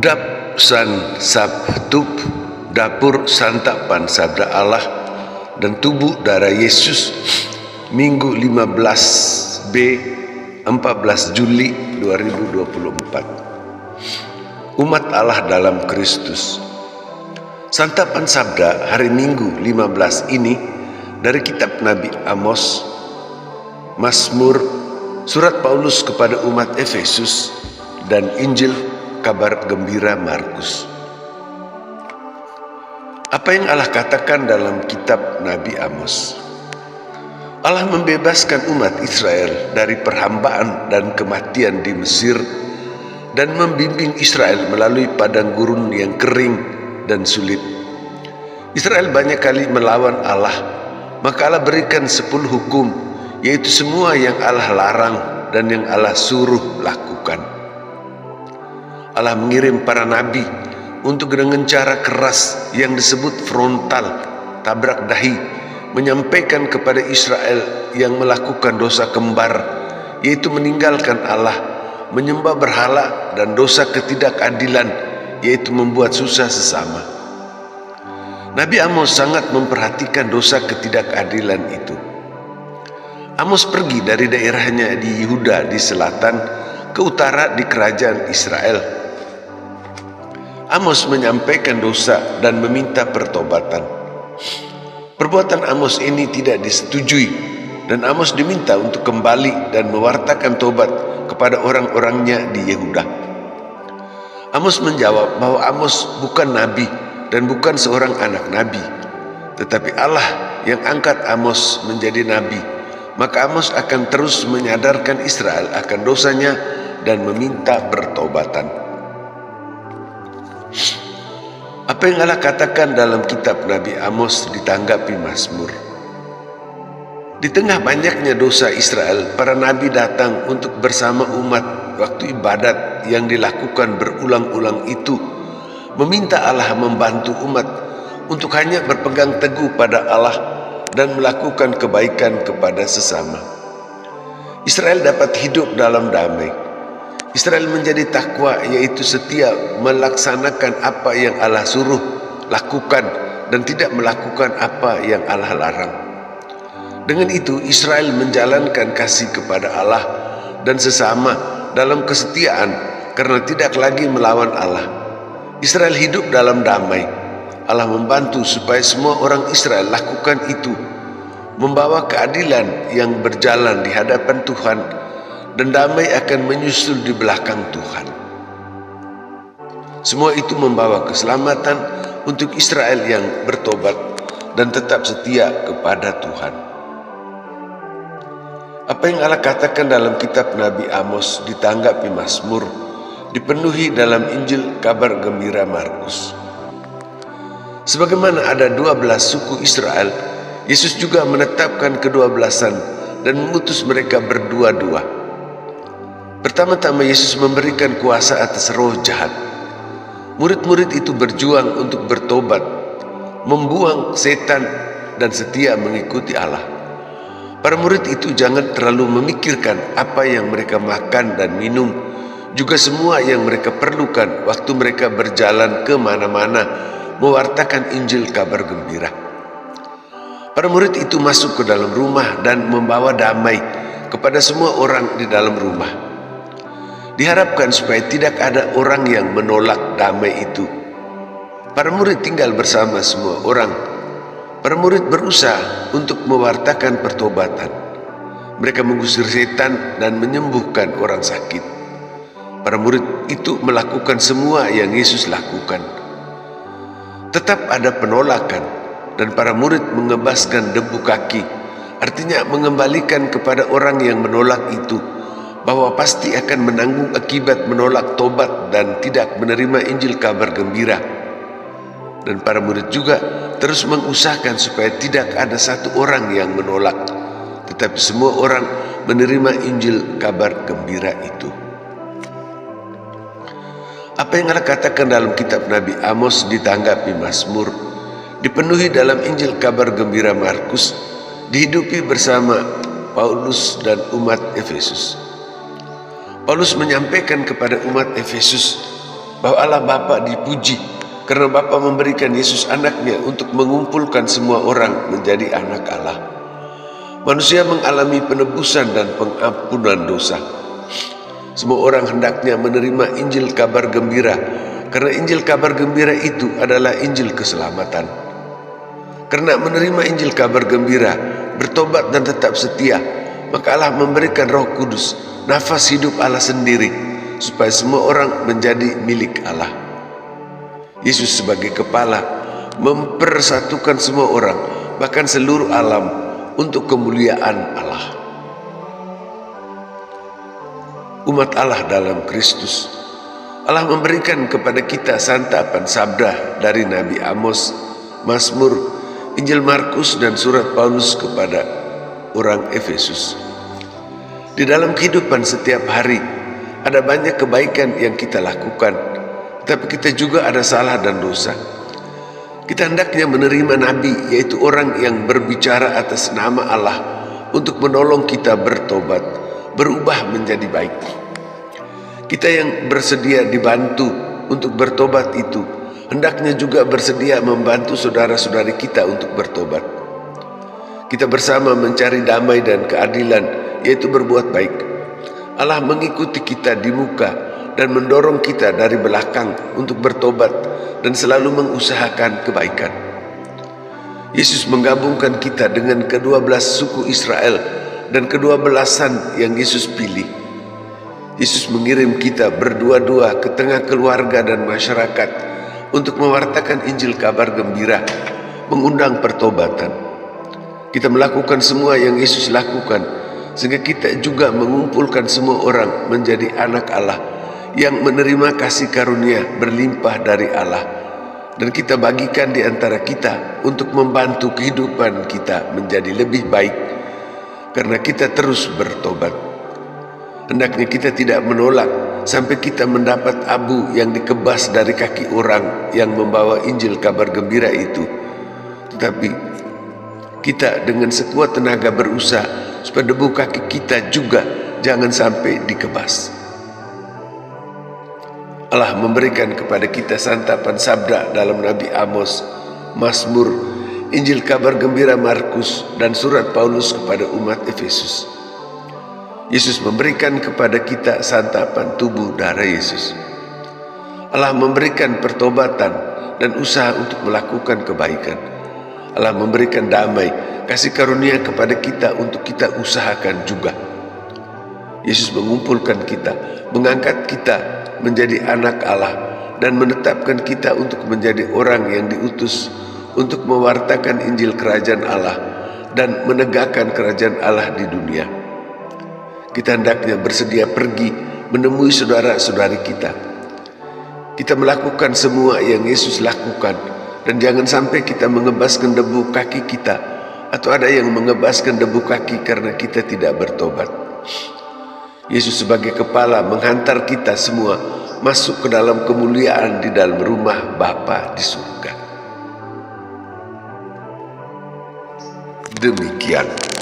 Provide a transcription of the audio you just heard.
Dap San Sabtup, dapur santapan sabda Allah dan tubuh darah Yesus, Minggu 15B 14 Juli 2024. Umat Allah dalam Kristus. Santapan sabda hari Minggu 15 ini dari kitab Nabi Amos, Mazmur, surat Paulus kepada umat Efesus, dan Injil kabar gembira Markus. Apa yang Allah katakan dalam kitab Nabi Amos? Allah membebaskan umat Israel dari perhambaan dan kematian di Mesir dan membimbing Israel melalui padang gurun yang kering dan sulit. Israel banyak kali melawan Allah, maka Allah berikan 10 hukum, yaitu semua yang Allah larang dan yang Allah suruh lakukan. Allah mengirim para nabi untuk dengan cara keras yang disebut frontal, tabrak dahi, menyampaikan kepada Israel yang melakukan dosa kembar, yaitu meninggalkan Allah, menyembah berhala, dan dosa ketidakadilan, yaitu membuat susah sesama. Nabi Amos sangat memperhatikan dosa ketidakadilan itu. Amos pergi dari daerahnya di Yehuda di selatan ke utara di kerajaan Israel. Amos menyampaikan dosa dan meminta pertobatan. Perbuatan Amos ini tidak disetujui dan Amos diminta untuk kembali dan mewartakan tobat kepada orang-orangnya di Yehuda. Amos menjawab bahwa Amos bukan nabi dan bukan seorang anak nabi, tetapi Allah yang angkat Amos menjadi nabi. Maka Amos akan terus menyadarkan Israel akan dosanya dan meminta pertobatan. Apa yang Allah katakan dalam kitab Nabi Amos ditanggapi Mazmur. Di tengah banyaknya dosa Israel, para nabi datang untuk bersama umat waktu ibadat yang dilakukan berulang-ulang itu, meminta Allah membantu umat untuk hanya berpegang teguh pada Allah dan melakukan kebaikan kepada sesama. Israel dapat hidup dalam damai. Israel menjadi takwa, yaitu setia melaksanakan apa yang Allah suruh lakukan dan tidak melakukan apa yang Allah larang. Dengan itu Israel menjalankan kasih kepada Allah dan sesama dalam kesetiaan karena tidak lagi melawan Allah. Israel hidup dalam damai. Allah membantu supaya semua orang Israel lakukan itu, membawa keadilan yang berjalan di hadapan Tuhan, dan damai akan menyusul di belakang Tuhan. Semua itu membawa keselamatan untuk Israel yang bertobat dan tetap setia kepada Tuhan. Apa yang Allah katakan dalam kitab Nabi Amos ditanggapi Mazmur, dipenuhi dalam Injil kabar gembira Markus. Sebagaimana ada 12 suku Israel, Yesus juga menetapkan ke-12-an dan mengutus mereka berdua-dua. Pertama-tama Yesus memberikan kuasa atas roh jahat. Murid-murid itu berjuang untuk bertobat, membuang setan dan setia mengikuti Allah. Para murid itu jangan terlalu memikirkan apa yang mereka makan dan minum, juga semua yang mereka perlukan waktu mereka berjalan ke mana-mana mewartakan Injil kabar gembira. Para murid itu masuk ke dalam rumah dan membawa damai kepada semua orang di dalam rumah. Diharapkan supaya tidak ada orang yang menolak damai itu. Para murid tinggal bersama semua orang. Para murid berusaha untuk mewartakan pertobatan. Mereka mengusir setan dan menyembuhkan orang sakit. Para murid itu melakukan semua yang Yesus lakukan. Tetap ada penolakan dan para murid mengebaskan debu kaki, artinya mengembalikan kepada orang yang menolak itu bahwa pasti akan menanggung akibat menolak tobat dan tidak menerima Injil kabar gembira. Dan para murid juga terus mengusahakan supaya tidak ada satu orang yang menolak, tetapi semua orang menerima Injil kabar gembira itu. Apa yang Allah katakan dalam kitab Nabi Amos ditanggapi Mazmur, dipenuhi dalam Injil kabar gembira Markus, dihidupi bersama Paulus dan umat Efesus. Paulus menyampaikan kepada umat Efesus bahwa Allah Bapa dipuji karena Bapa memberikan Yesus anaknya untuk mengumpulkan semua orang menjadi anak Allah. Manusia mengalami penebusan dan pengampunan dosa. Semua orang hendaknya menerima Injil kabar gembira, karena Injil kabar gembira itu adalah Injil keselamatan. Karena menerima Injil kabar gembira, bertobat dan tetap setia, maka Allah memberikan Roh Kudus, nafas hidup Allah sendiri, supaya semua orang menjadi milik Allah. Yesus sebagai kepala mempersatukan semua orang, bahkan seluruh alam, untuk kemuliaan Allah. Umat Allah dalam Kristus, Allah memberikan kepada kita santapan sabda dari Nabi Amos, Mazmur, Injil Markus, dan surat Paulus kepada orang Efesus. Di dalam kehidupan setiap hari ada banyak kebaikan yang kita lakukan, tapi kita juga ada salah dan dosa. Kita hendaknya menerima Nabi, yaitu orang yang berbicara atas nama Allah untuk menolong kita bertobat, berubah menjadi baik. Kita yang bersedia dibantu untuk bertobat itu, hendaknya juga bersedia membantu saudara-saudari kita untuk bertobat. Kita bersama mencari damai dan keadilan, yaitu berbuat baik. Allah mengikuti kita di muka dan mendorong kita dari belakang untuk bertobat dan selalu mengusahakan kebaikan. Yesus menggabungkan kita dengan ke-12 suku Israel dan ke-12-an yang Yesus pilih. Yesus mengirim kita berdua-dua ke tengah keluarga dan masyarakat untuk mewartakan Injil kabar gembira, mengundang pertobatan. Kita melakukan semua yang Yesus lakukan, sehingga kita juga mengumpulkan semua orang menjadi anak Allah yang menerima kasih karunia berlimpah dari Allah, dan kita bagikan di antara kita untuk membantu kehidupan kita menjadi lebih baik karena kita terus bertobat. Hendaknya kita tidak menolak sampai kita mendapat abu yang dikebas dari kaki orang yang membawa Injil kabar gembira itu, tetapi kita dengan sekuat tenaga berusaha supaya debu kaki kita juga jangan sampai dikebas. Allah memberikan kepada kita santapan sabda dalam Nabi Amos, Mazmur, Injil kabar gembira Markus, dan surat Paulus kepada umat Efesus. Yesus memberikan kepada kita santapan tubuh darah Yesus. Allah memberikan pertobatan dan usaha untuk melakukan kebaikan. Allah memberikan damai, kasih karunia kepada kita untuk kita usahakan juga. Yesus mengumpulkan kita, mengangkat kita menjadi anak Allah, dan menetapkan kita untuk menjadi orang yang diutus untuk mewartakan Injil kerajaan Allah dan menegakkan kerajaan Allah di dunia. Kita hendaknya bersedia pergi menemui saudara-saudari kita. Kita melakukan semua yang Yesus lakukan, dan jangan sampai kita mengebaskan debu kaki kita, atau ada yang mengebaskan debu kaki karena kita tidak bertobat. Yesus sebagai kepala menghantar kita semua masuk ke dalam kemuliaan di dalam rumah Bapa di surga. Demikian.